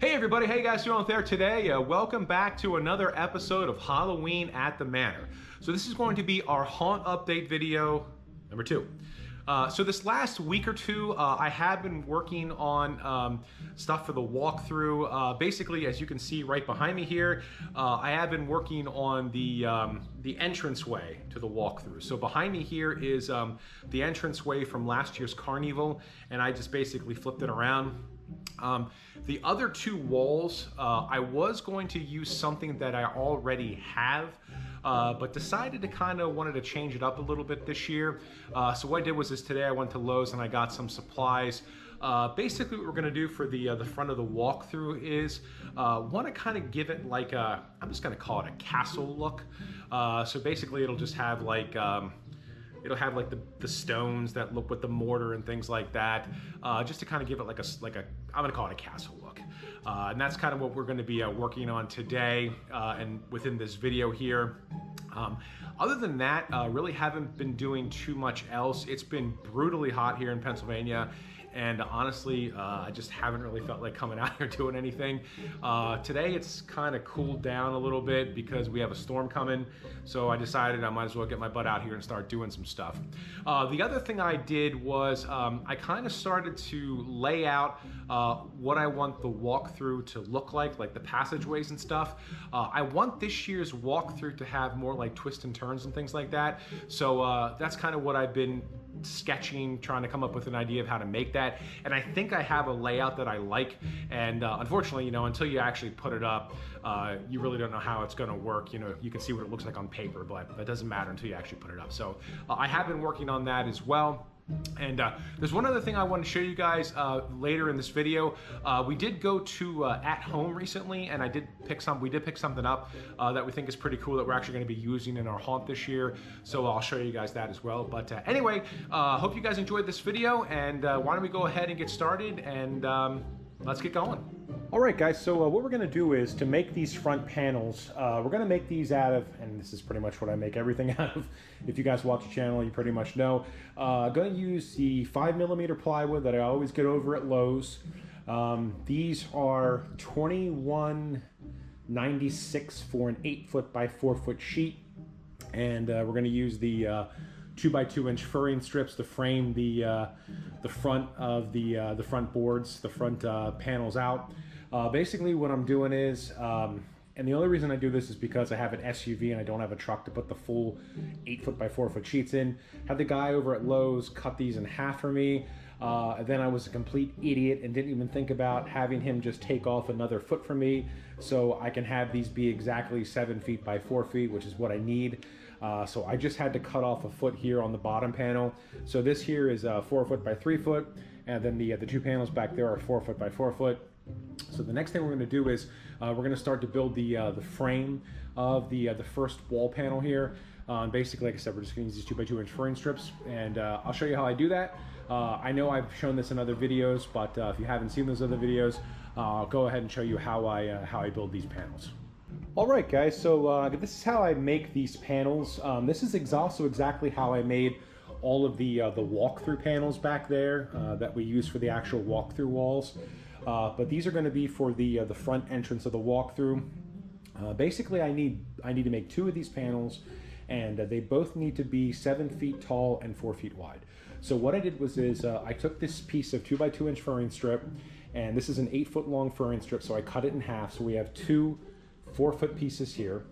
Hey everybody, how you guys doing out there today? Welcome back to another episode of Halloween at the Manor. So this is going to be our haunt update video number 2. So this last week or two, I have been working on stuff for the walkthrough. Basically, as you can see right behind me here, I have been working on the entranceway to the walkthrough. So behind me here is the entranceway from last year's carnival, and I just basically flipped it around. The other two walls, I was going to use something that I already have, but decided to kind of wanted to change it up a little bit this year. So what I did was today I went to Lowe's and I got some supplies. Basically what we're going to do for the front of the walkthrough is want to kind of give it like a, I'm just going to call it a castle look. So basically it'll just have like it'll have like the stones that look with the mortar and things like that, just to kind of give it like a I'm gonna call it a castle look. And that's kind of what we're gonna be working on today and within this video here. Other than that, really haven't been doing too much else. It's been brutally hot here in Pennsylvania, and honestly, I just haven't really felt like coming out here doing anything. Today it's kind of cooled down a little bit because we have a storm coming, so I decided I might as well get my butt out here and start doing some stuff. The other thing I did was I kind of started to lay out what I want the walkthrough to look like the passageways and stuff. I want this year's walkthrough to have more like twists and turns and things like that. So that's kind of what I've been sketching, trying to come up with an idea of how to make that. And I think I have a layout that I like. And unfortunately, you know, until you actually put it up, you really don't know how it's going to work. You know, you can see what it looks like on paper, but that doesn't matter until you actually put it up. So I have been working on that as well. And there's one other thing I want to show you guys later in this video. We did go to At Home recently, and we did pick something up that we think is pretty cool that we're actually going to be using in our haunt this year. So I'll show you guys that as well. But anyway, hope you guys enjoyed this video, and why don't we go ahead and get started, and let's get going. All right, guys, so what we're going to do is to make these front panels, we're going to make these out of, and this is pretty much what I make everything out of. If you guys watch the channel, you pretty much know. Going to use the 5mm plywood that I always get over at Lowe's. These are 21.96 for an 8-foot by 4-foot sheet. And we're going to use the 2x2-inch furring strips to frame the front of the front boards, the front panels out. Basically what I'm doing is, and the only reason I do this is because I have an SUV and I don't have a truck to put the full 8-foot by 4-foot sheets in. Had the guy over at Lowe's cut these in half for me. Then I was a complete idiot and didn't even think about having him just take off another foot from me, so I can have these be exactly 7 feet by 4 feet, which is what I need. So I just had to cut off a foot here on the bottom panel. So this here is 4 foot by 3 foot, and then the two panels back there are 4 foot by 4 foot. So the next thing we're going to do is we're going to start to build the frame of the first wall panel here. Basically, like I said, we're just going to use these 2x2-inch furring strips, and I'll show you how I do that. I know I've shown this in other videos, but if you haven't seen those other videos, I'll go ahead and show you how I build these panels. All right, guys, so this is how I make these panels. This is also exactly how I made all of the walkthrough panels back there that we use for the actual walkthrough walls. But these are going to be for the front entrance of the walkthrough. Basically, I need to make 2 of these panels, and they both need to be 7 feet tall and 4 feet wide. So what I did was I took this piece of 2x2-inch furring strip, and this is an 8-foot long furring strip, so I cut it in half. So we have 2 4-foot pieces here,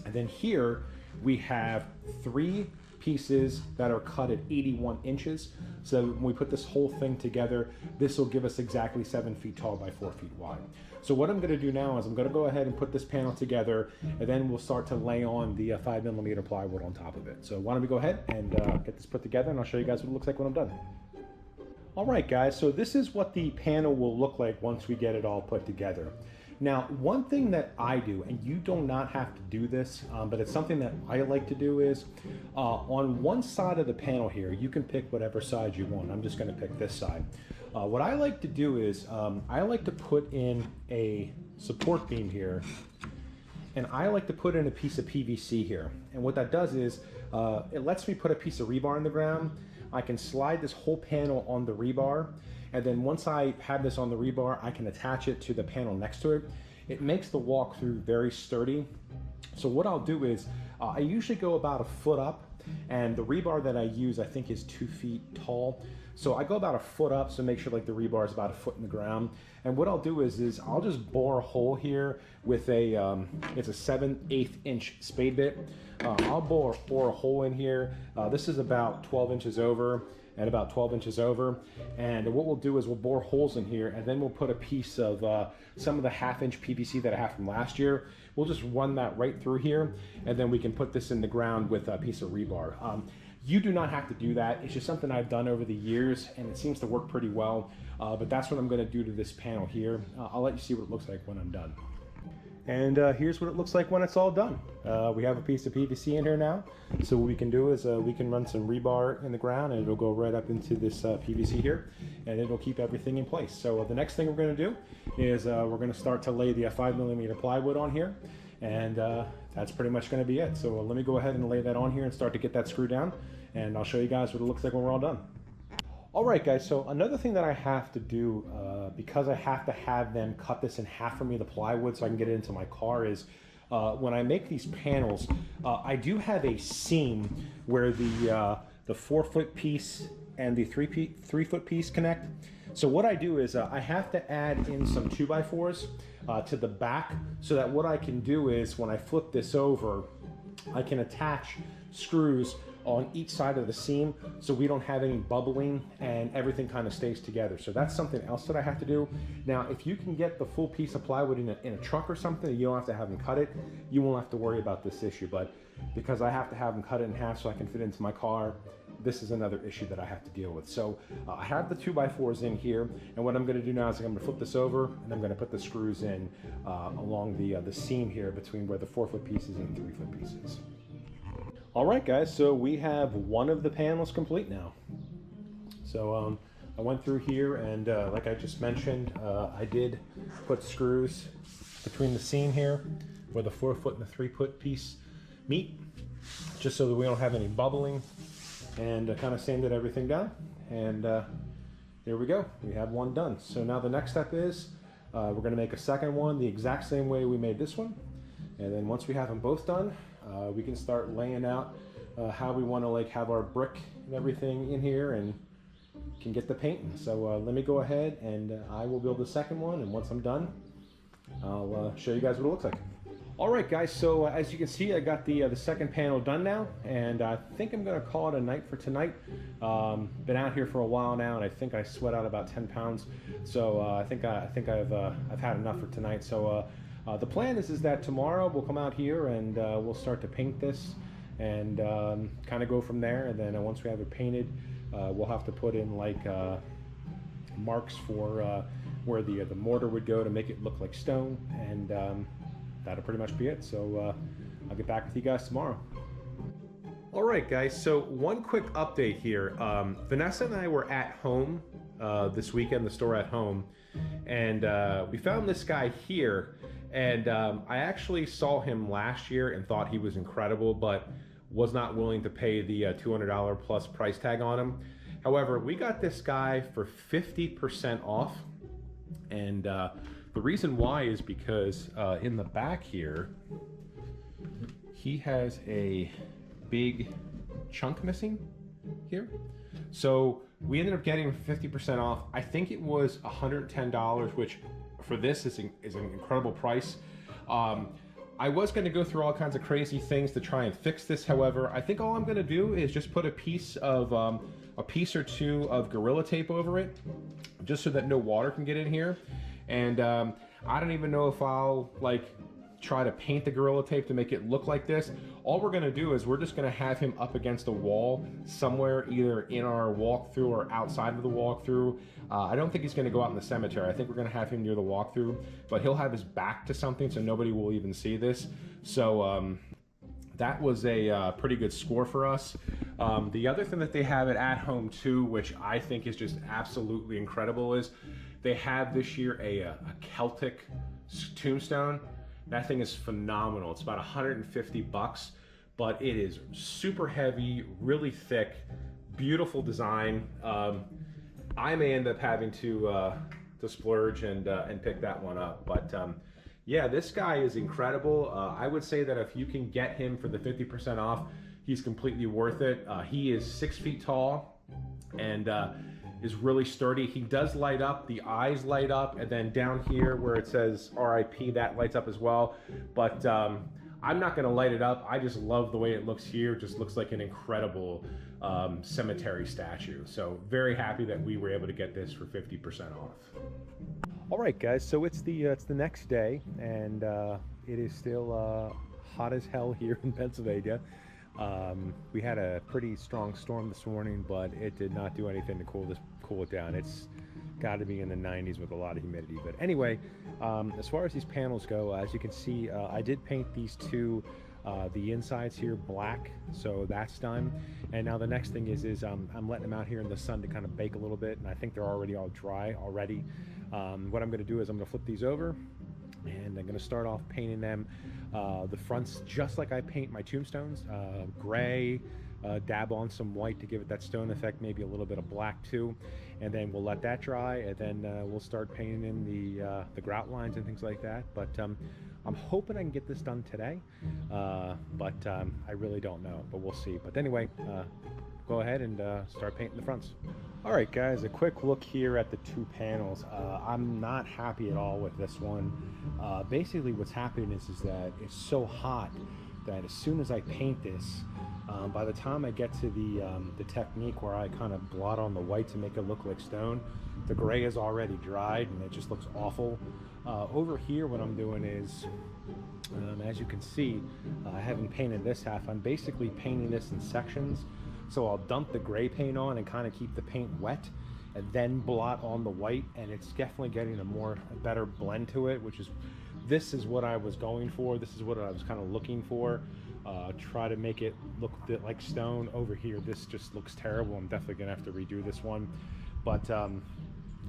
and then here we have 3 pieces that are cut at 81 inches. So when we put this whole thing together, this will give us exactly 7 feet tall by 4 feet wide. So what I'm going to do now is I'm going to go ahead and put this panel together, and then we'll start to lay on the 5mm plywood on top of it. So why don't we go ahead and get this put together, and I'll show you guys what it looks like when I'm done. All right, guys, so this is what the panel will look like once we get it all put together. Now, one thing that I do, and you do not have to do this, but it's something that I like to do, is on one side of the panel here, you can pick whatever side you want. I'm just going to pick this side. What I like to do is I like to put in a support beam here, and I like to put in a piece of PVC here. And what that does is it lets me put a piece of rebar in the ground. I can slide this whole panel on the rebar, And then once I have this on the rebar, I can attach it to the panel next to it. It makes the walkthrough very sturdy. So what I'll do is, I usually go about a foot up, and the rebar that I use I think is 2 feet tall. So I go about a foot up, so make sure like the rebar is about a foot in the ground. And what I'll do is I'll just bore a hole here with a, it's a 7/8 inch spade bit. I'll bore a hole in here. This is about 12 inches over and about 12 inches over. And what we'll do is we'll bore holes in here, and then we'll put a piece of some of the 1/2 inch PVC that I have from last year. We'll just run that right through here, and then we can put this in the ground with a piece of rebar. You do not have to do that. It's just something I've done over the years, and it seems to work pretty well. But that's what I'm gonna do to this panel here. I'll let you see what it looks like when I'm done. And here's what it looks like when it's all done. We have a piece of PVC in here now. So what we can do is we can run some rebar in the ground, and it'll go right up into this PVC here, and it'll keep everything in place. So the next thing we're gonna do is we're gonna start to lay the 5mm plywood on here. And that's pretty much gonna be it. So let me go ahead and lay that on here and start to get that screwed down, and I'll show you guys what it looks like when we're all done. All right, guys, so another thing that I have to do, because I have to have them cut this in half for me, the plywood, so I can get it into my car, is when I make these panels, I do have a seam where the 4-foot piece and the 3-foot piece connect. So what I do is I have to add in some 2x4s to the back, so that what I can do is when I flip this over, I can attach screws on each side of the seam, so we don't have any bubbling and everything kind of stays together. So that's something else that I have to do. Now, if you can get the full piece of plywood in a truck or something, you don't have to have them cut it, you won't have to worry about this issue. But because I have to have them cut it in half so I can fit into my car, this is another issue that I have to deal with. So I have the 2x4s in here, and what I'm gonna do now is I'm gonna flip this over, and I'm gonna put the screws in along the seam here between where the 4-foot pieces and 3-foot pieces. All right, guys, so we have one of the panels complete now. So I went through here, and like I just mentioned, I did put screws between the seam here where the 4-foot and the 3-foot piece meet, just so that we don't have any bubbling, and kind of sanded everything down. And there we go, we have one done. So now the next step is we're gonna make a second one the exact same way we made this one. And then once we have them both done, we can start laying out how we want to like have our brick and everything in here, and can get the painting. So let me go ahead and I will build the second one, and once I'm done, I'll show you guys what it looks like. All right, guys, so as you can see, I got the second panel done now, and I think I'm gonna call it a night for tonight. Been out here for a while now, and I think I sweat out about 10 pounds. So I think I've had enough for tonight. So the plan is that tomorrow we'll come out here and we'll start to paint this, and kind of go from there. And then once we have it painted, we'll have to put in like marks for where the mortar would go to make it look like stone, and that'll pretty much be it. So I'll get back with you guys tomorrow. All right, guys, so one quick update here. Vanessa and I were at home this weekend, the store at home, and we found this guy here. And I actually saw him last year and thought he was incredible, but was not willing to pay the $200 plus price tag on him. However, we got this guy for 50% off. And the reason why is because in the back here, he has a big chunk missing here. So we ended up getting 50% off. I think it was $110, which for this is an incredible price. I was going to go through all kinds of crazy things to try and fix this. However, I think all I'm going to do is just put a piece or two of Gorilla Tape over it, just so that no water can get in here. And I don't even know if I'll like try to paint the Gorilla Tape to make it look like this. All we're gonna do is we're just gonna have him up against a wall somewhere, either in our walkthrough or outside of the walkthrough. I don't think he's gonna go out in the cemetery. I think we're gonna have him near the walkthrough, but he'll have his back to something so nobody will even see this. So that was a pretty good score for us. The other thing that they have at home too, which I think is just absolutely incredible, is they have this year a Celtic tombstone. That thing is phenomenal. It's about 150 bucks, but it is super heavy, really thick, beautiful design. I may end up having to splurge and pick that one up. But yeah, this guy is incredible. I would say that if you can get him for the 50% off, he's completely worth it. He is 6 feet tall and is really sturdy. He does light up, the eyes light up, and then down here where it says RIP, that lights up as well. But I'm not gonna light it up. I just love the way it looks here. It just looks like an incredible cemetery statue. So very happy that we were able to get this for 50% off. All right, guys, so it's the next day, and it is still hot as hell here in Pennsylvania. We had a pretty strong storm this morning, but it did not do anything to cool it down. It's got to be in the 90s with a lot of humidity. But anyway, as far as these panels go, as you can see, I did paint these two, the insides here black, so that's done. And now the next thing is I'm letting them out here in the sun to kind of bake a little bit, and I think they're already all dry already. What I'm going to do is I'm going to flip these over, and I'm going to start off painting them the fronts just like I paint my tombstones, gray, dab on some white to give it that stone effect, maybe a little bit of black too, and then we'll let that dry, and then we'll start painting in the grout lines and things like that. But I'm hoping I can get this done today, but I really don't know, but we'll see. But anyway, go ahead and start painting the fronts. All right, guys, a quick look here at the two panels. I'm not happy at all with this one. Basically what's happening is that it's so hot that as soon as I paint this, by the time I get to the technique where I kind of blot on the white to make it look like stone, the gray is already dried and it just looks awful. Over here what I'm doing is, as you can see, I haven't painted this half. I'm basically painting this in sections. So I'll dump the gray paint on and kind of keep the paint wet and then blot on the white, and it's definitely getting a better blend to it, this is what I was going for. This is what I was kind of looking for. Try to make it look a bit like stone. Over here, this just looks terrible. I'm definitely gonna have to redo this one. But I'm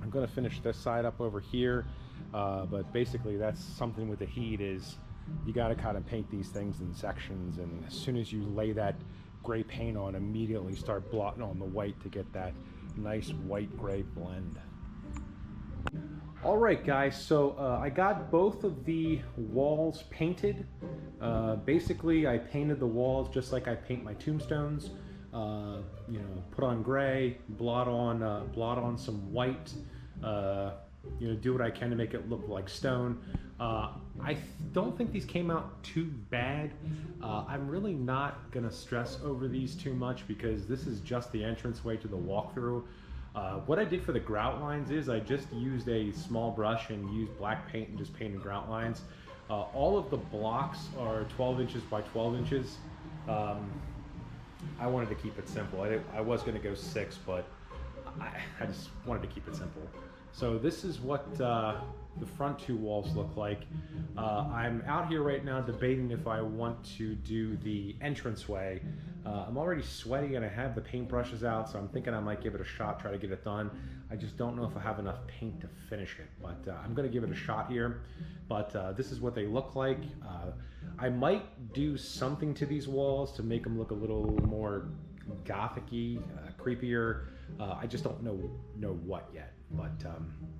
gonna finish this side up over here. But basically that's something with the heat is you gotta kind of paint these things in sections, and as soon as you lay that gray paint on, immediately start blotting on the white to get that nice white gray blend. All right, guys, so I got both of the walls painted. Basically I painted the walls just like I paint my tombstones. You know, put on gray, blot on some white, you know, do what I can to make it look like stone. I don't think these came out too bad. I'm really not gonna stress over these too much because this is just the entranceway to the walkthrough. What I did for the grout lines is I just used a small brush and used black paint and just painted grout lines. All of the blocks are 12 inches by 12 inches. I wanted to keep it simple. I was gonna go 6, but I just wanted to keep it simple. So this is what the front two walls look like. I'm out here right now debating if I want to do the entranceway. I'm already sweaty and I have the paintbrushes out, so I'm thinking I might give it a shot, try to get it done. I just don't know if I have enough paint to finish it, but I'm gonna give it a shot here. But this is what they look like. I might do something to these walls to make them look a little more gothic-y, creepier. I just don't know what yet, but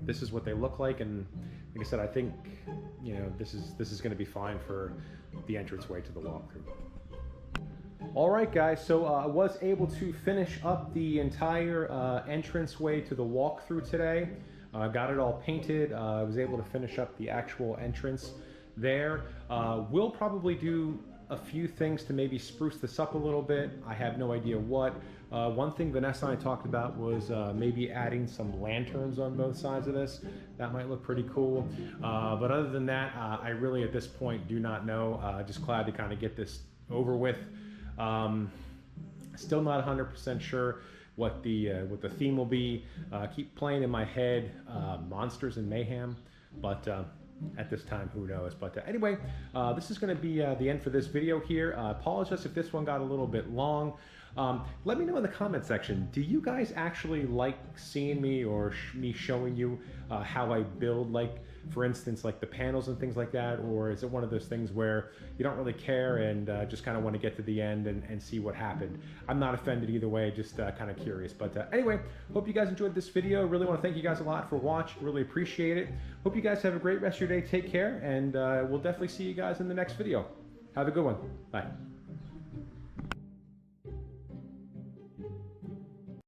this is what they look like, and like I said, I think, you know, this is going to be fine for the entranceway to the walkthrough. All right, guys, so I was able to finish up the entire entranceway to the walkthrough today. I got it all painted. I was able to finish up the actual entrance there. We'll probably do a few things to maybe spruce this up a little bit. I have no idea what. One thing Vanessa and I talked about was maybe adding some lanterns on both sides of this. That might look pretty cool. But other than that, I really at this point do not know. Just glad to kind of get this over with. Still not 100% sure what the theme will be. Keep playing in my head monsters and mayhem, but at this time, who knows? But anyway, this is going to be the end for this video here. Apologize if this one got a little bit long. Let me know in the comment section, do you guys actually like seeing me or me showing you how I build like for instance, like the panels and things like that? Or is it one of those things where you don't really care and just kind of want to get to the end and see what happened? I'm not offended either way, just kind of curious. But anyway, hope you guys enjoyed this video. Really want to thank you guys a lot for watching. Really appreciate it. Hope you guys have a great rest of your day. Take care, and we'll definitely see you guys in the next video. Have a good one. Bye.